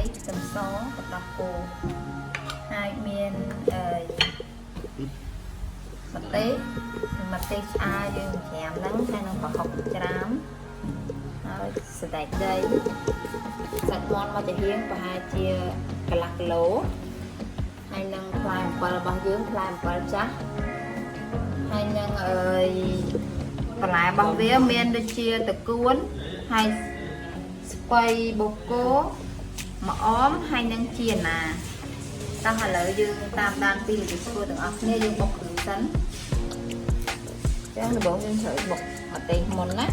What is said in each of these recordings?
tây tầm xó và tạp cô hai miền mặt tây ai dương chém lắng hay nó phải học chám sợi đại đây sạch món mà chạy hiên và hai chia cả lạc lố hai nâng climb qua bao dương climb qua chắc hai nâng còn lại bằng vía miền được chia từ cuốn hai quay bột cố mà ốm hai nâng chia nà ta hà lợi dương tam đan pin được xua từng ốc nghe dương bột khử sánh chứ nó bột dương sợi bột ở tiền môn á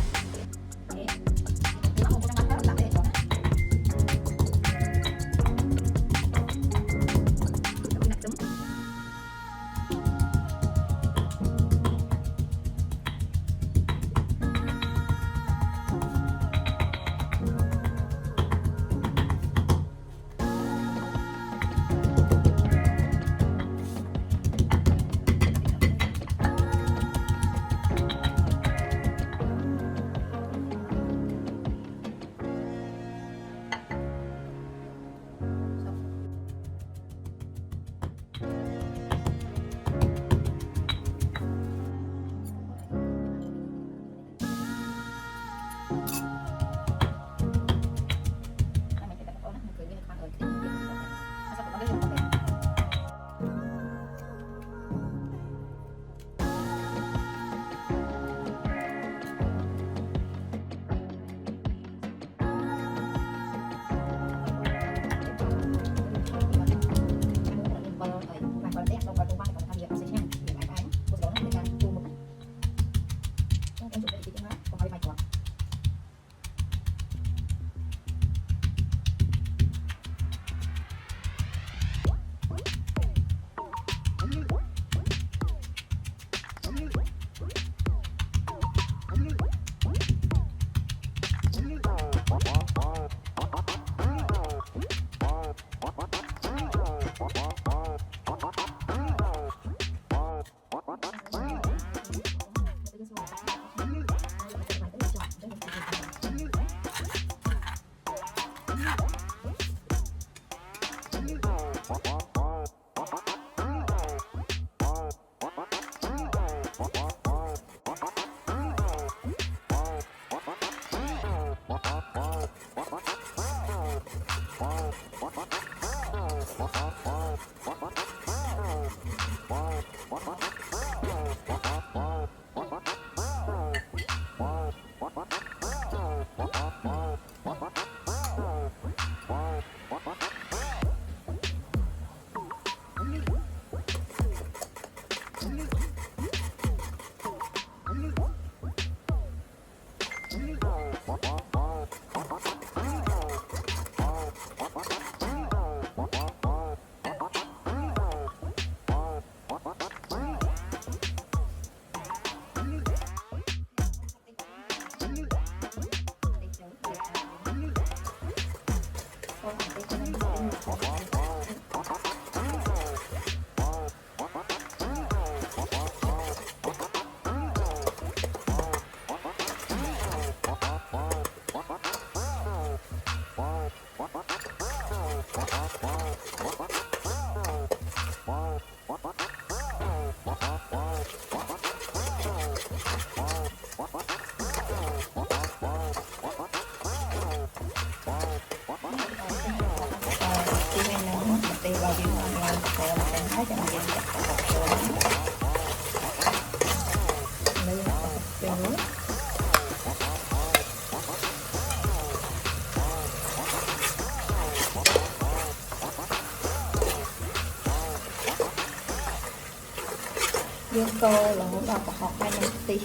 dương cô là muốn đọc học hai năm tí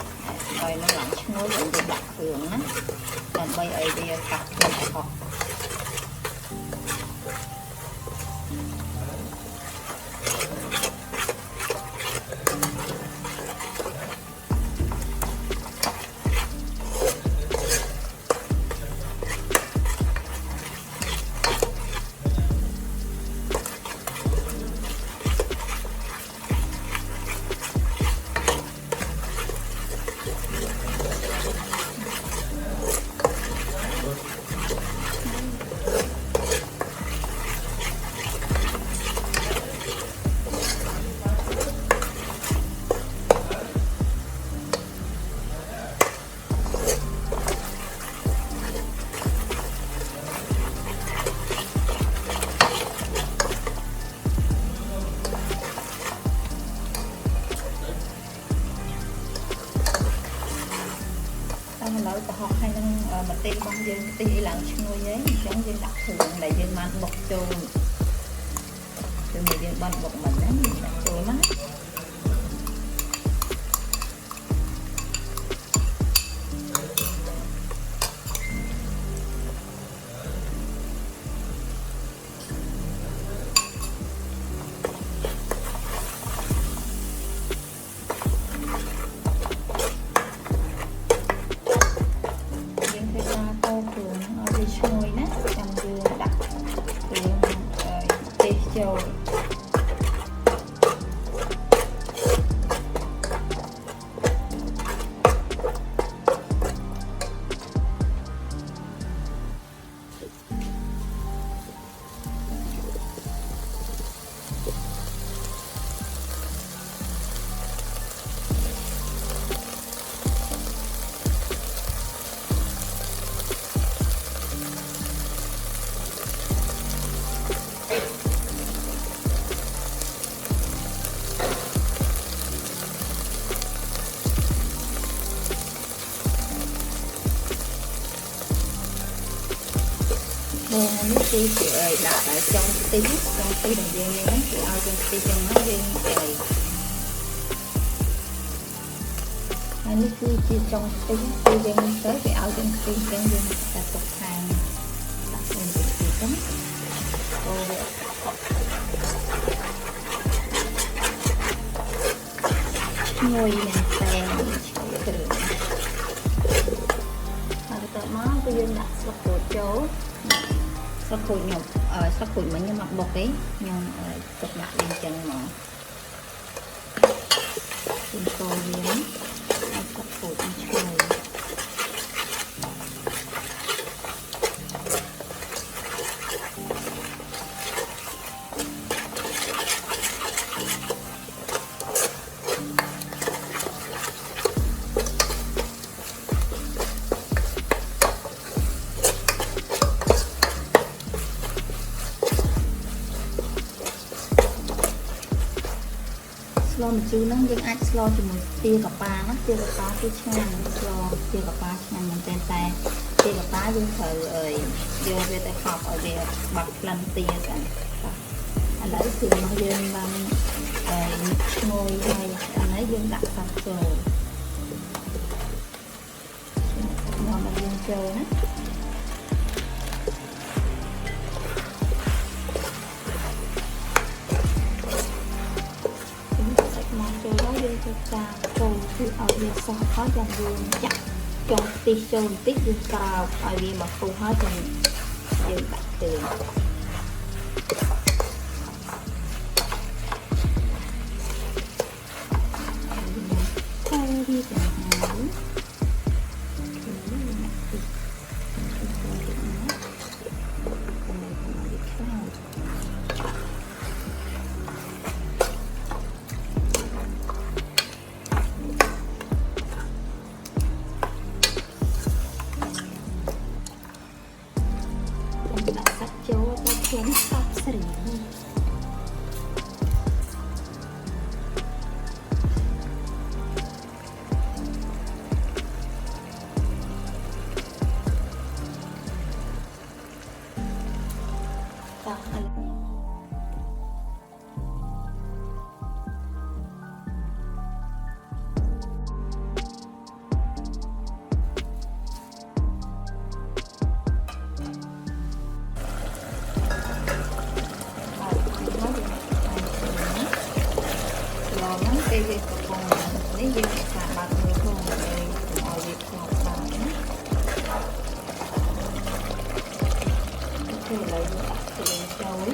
rồi nó lạnh ngồi vẫn được đặt thường á còn bây ấy đi cặp học របស់យើងខ្ទិះឡើងឈ្ងុយហើយអញ្ចឹងយើងដាក់គ្រឿងដែលយើងបានបុកចូលជាមួយយើងបានបុកមិនហ្នឹងដាក់ចូលមកនេះគឺដាក់តែចុងខ្ទិះដែលយើងនេះគឺឲ្យយើងខ្ទិះចឹងមកយើងហើយនេះគឺជាចុងខ្ទិះគឺយើងទៅគេឲ្យយើងខ្ទិះចឹងយើងតែទុកខាងដាក់ចូលទៅចឹងអូវាឈ្ងុយមែនតើគ្រឿងហើយទៅមកគឺយើងដាក់ស្លឹកក្រូចចូលស្លឹកក្រូចខ្ញុំស្លឹកក្រូចមិញខ្ញុំអត់បុកទេខ្ញុំទុកដាក់លេងចឹងមកខ្ញុំកូរវាឲ្យស្លឹកក្រូចឆ្ងាញ់ស្លម្ជូរហ្នឹងយើងអាចស្លជាមួយទាកាប៉ាណាទាកាប៉ាគឺឆ្ងាញ់ស្លទាកាប៉ាឆ្ងាញ់មែនទែនតែទាកាប៉ាយើងត្រូវយកវាទៅហប់ឲ្យវាបាត់ក្លិនទាស្អីឥឡូវគឺមកយើងបានឈ្ងុយហើយអានេះយើងដាក់សាច់ចូលមកយើងចូលណាចាកូរគឺឲ្យវាសោះហើយចាំយើងចាក់ចុងខ្ទិះចូលបន្តិចយើងក្រោបឲ្យវាមកពុះហើយចាំយើងដាក់គ្រឿងហើយវាចាហើយដាក់សាច់ចូលទៅខ្ញុំស្បស្រីពេលវាកំពុងនេះយើងសាកបាត់មើលផងឲ្យវាខ្លោបខ្លោបណាគឺឥឡូវយើងដាក់គ្រឿងចូល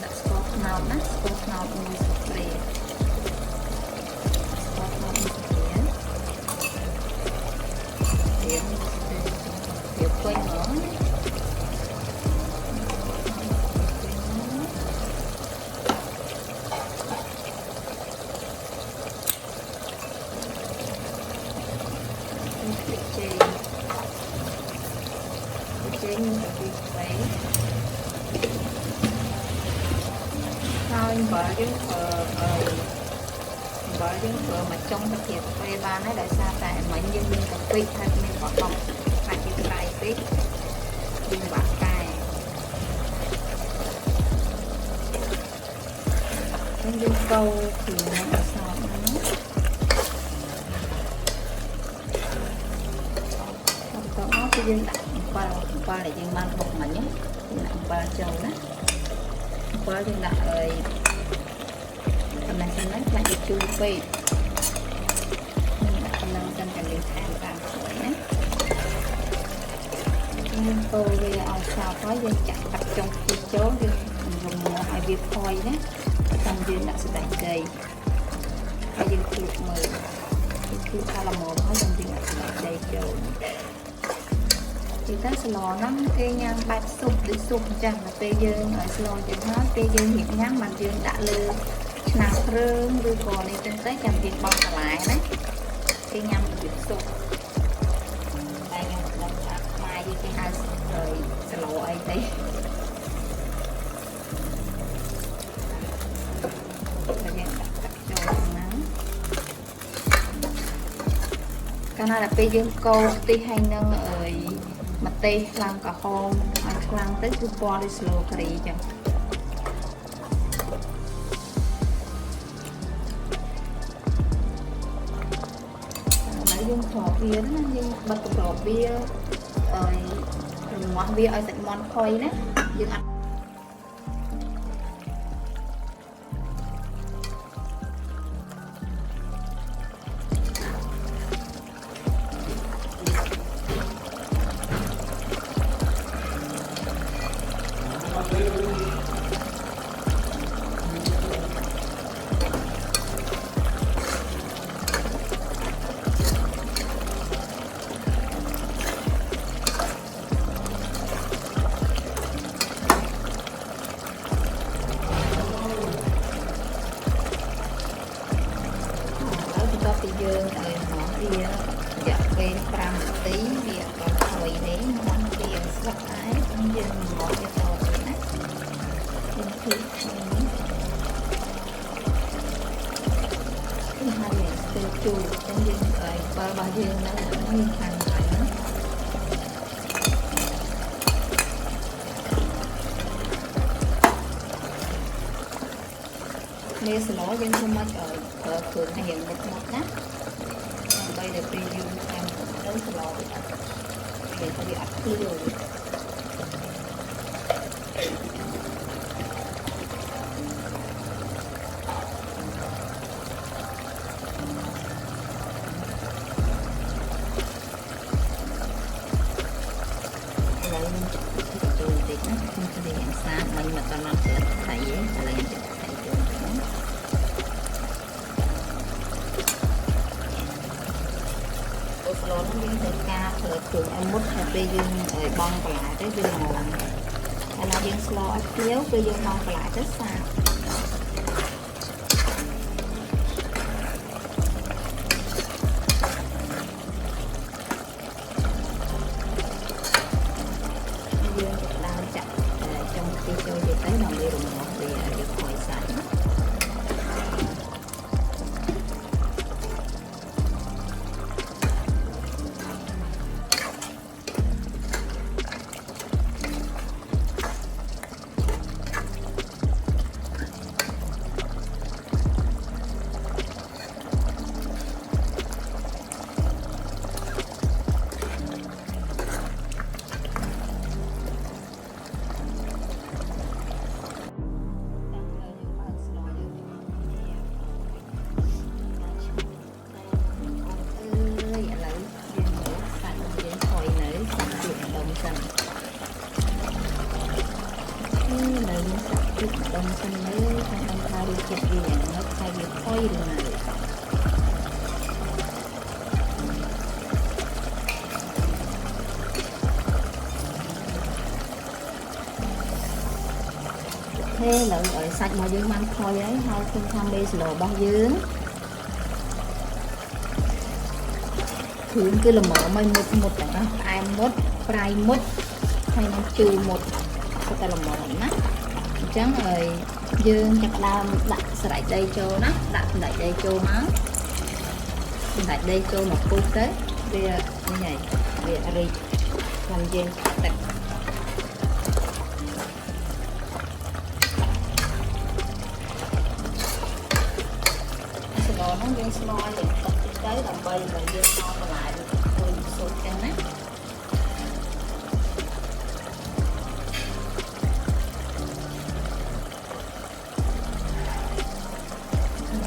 ដាក់ស្ករត្នោតណាស្ករត្នោតមួយស្លាបព្រា ឲ្យបើយើងធ្វើមកចុងទៅទៀតពេលបានហើយដោយសារតែមិញយើងមានកាពិហើយមានប្រហុកហើយជាប្រៃពេកយើងបាក់កែយើងកូរគ្រឿងនឹងឲ្យសព្វណាបន្តមកគឺយើងដាក់អំបិលដែលយើងបានបុកមិញណាដាក់អំបិលចូលណាអំបិលយើងដាក់ឲ្យចំណេះខ្លាចវាជូរពេកដាក់កម្លាំងសិនតែយើងថែមតាមស្រួយណាយើងកូរវាឲ្យសព្វហើយយើងចាក់ទឹកចុងខ្ទិះចូលយើងរំងាស់ឲ្យវាផុយណាតាមយើងដាក់សណ្តែកដីហើយយើងភ្លុកមើលគឺថាល្មមហើយយើងដាក់សណ្តែកដីចូលទីតាស្លហ្នឹងគេញ៉ាំបែបស៊ុបដូចស៊ុបអញ្ចឹងពេលយើងឲ្យស្លយើងហើយពេលយើងរៀបញ៉ាំបានយើងដាក់លើឆ្នាំងគ្រឿងឬក៏នេះចឹងទៅចាំយើងបង់បន្លែណាគេញ៉ាំដូចស៊ុបតែខ្ញុំមិនដឹងថាខ្មែរយើងគេហៅស្លអីទេកាលណាដល់ពេលយើងកូរខ្ទិះហើយនឹងម្ទេសខ្លាំងក្រហមឲ្យខ្លាំងទៅគឺពណ៌ដូច slow curry ចឹងហើយយើងគ្របវាណាយើងបិទគ្របវាឲ្យរងាស់វាឲ្យសាច់មាន់ផុយណាយើងអត់យើងឲ្យមកវារយៈពេល5នាទីវាក៏ផុយនេះមកវាស្លាប់ហើយយើងមកវាតទៀតណាយើងភ្លក្សនេះគឺហើយស្ទើរជូរចឹងយើងឲ្យបើរបស់យើងនៅមានខាងហើយណានេះស្លោយើងធ្វើមកឲ្យគ្រឿងឲ្យយើងមុតណាដើម្បីដែលពេលយើងតាមទៅស្លោវាអត់ភ្លៀវសាបមិនមកដល់ទៅថៃឯងឥឡូវយើងថៃចូលអូស្លូនយើងត្រូវការធ្វើគ្រឿងឲ្យមុតហើយពេលយើងបង់បន្លែទៅវាល្មមឥឡូវយើងស្លឲ្យភ្លាវពេលយើងបង់បន្លែទៅសាបđông xanh mới không ăn thay đi chụp gì nó thay việc khói được này thế là ở sạch mà dương mang khói ấy thôi không tham đi sờ bao dương thường cứ là mở mây một chẳng ai mốt prai mốt hay nó trừ một cái ta là mở nát trắng rồi dương chặt đào đặt sợi dây trâu đó đặt sợi dây trâu máu sợi dây trâu một cú thế bây giờ như này bây giờ đi làm gì đặt nó viên small thì tập tới làm bay và viên small còn lại rồi sụt chân đấy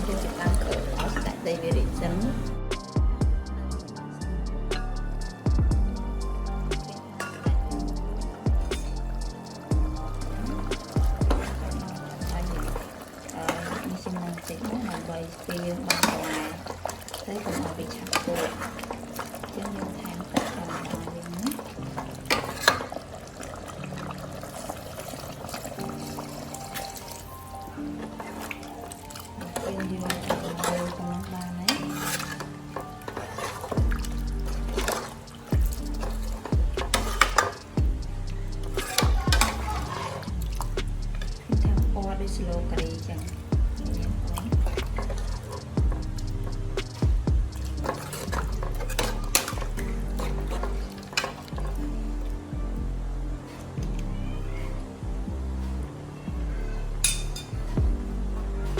viên Việt Nam cỡ ở tại đây về để chấm bay phía bên ngoài tới còn ở bị chặt cô chứ như thang tất cả là những bên đi vào trong đều trong năm ba đấy thang qua đi slow cày chẳng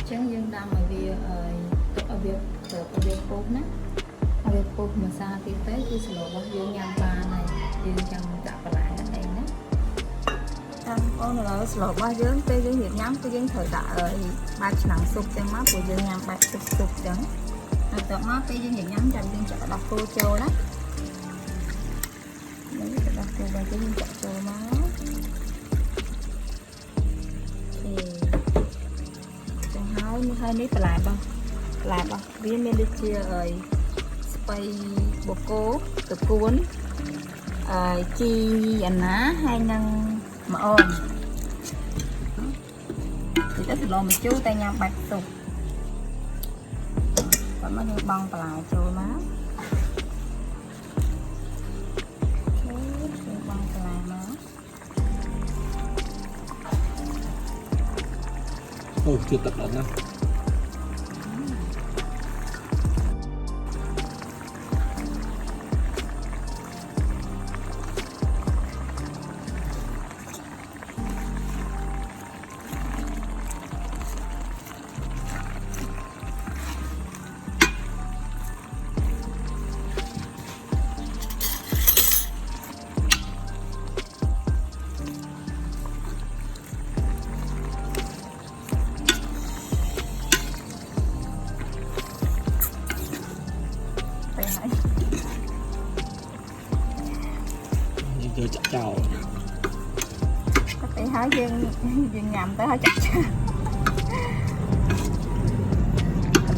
chẳng dương đam ở việc ở việc cốt nè ở việc cốt mà xa thì tới cứ sờ vào dương nhang ba này dương chẳng chạm vào lại ở đây nè con là sờ vào dương tới dương nhiệt nhắm tới dương thời đại rồi ba nặng sụp trên má của dương nhang ba sụp chẳng rồi tận má tới dương nhiệt nhắm chẳng dương chợ đọc cô châu đó đấy chợ đọc cô ba dương chợ châu má hai nít lại không vì mình đi chia rồi spray bột cố từ cuốn chi anh á hai nâng mà ôm thì cái thịt lò mình chú tay nhau bạch tục và mới đi bông lại cho má bông lại má chưa tập lẫn đâu chơi chặt chào có thể hỏi dương nhầm tới hỏi chặt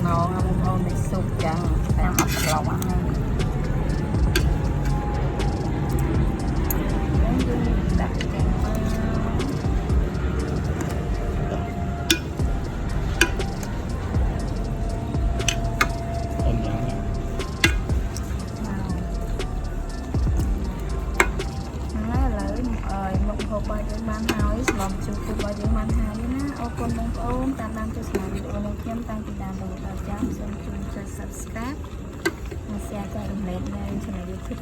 ngon không ôm bị sụp chẳng phải học lòng ăn đặt hộp bao nhiêu ban hao ít làm chụp hộp bao nhiêu ban hao đi na ô con bông ôm tam đam cho xem video này kiếm tăng thì đam vào đầu chấm xem chung cho subscribe share cho em lên cho YouTube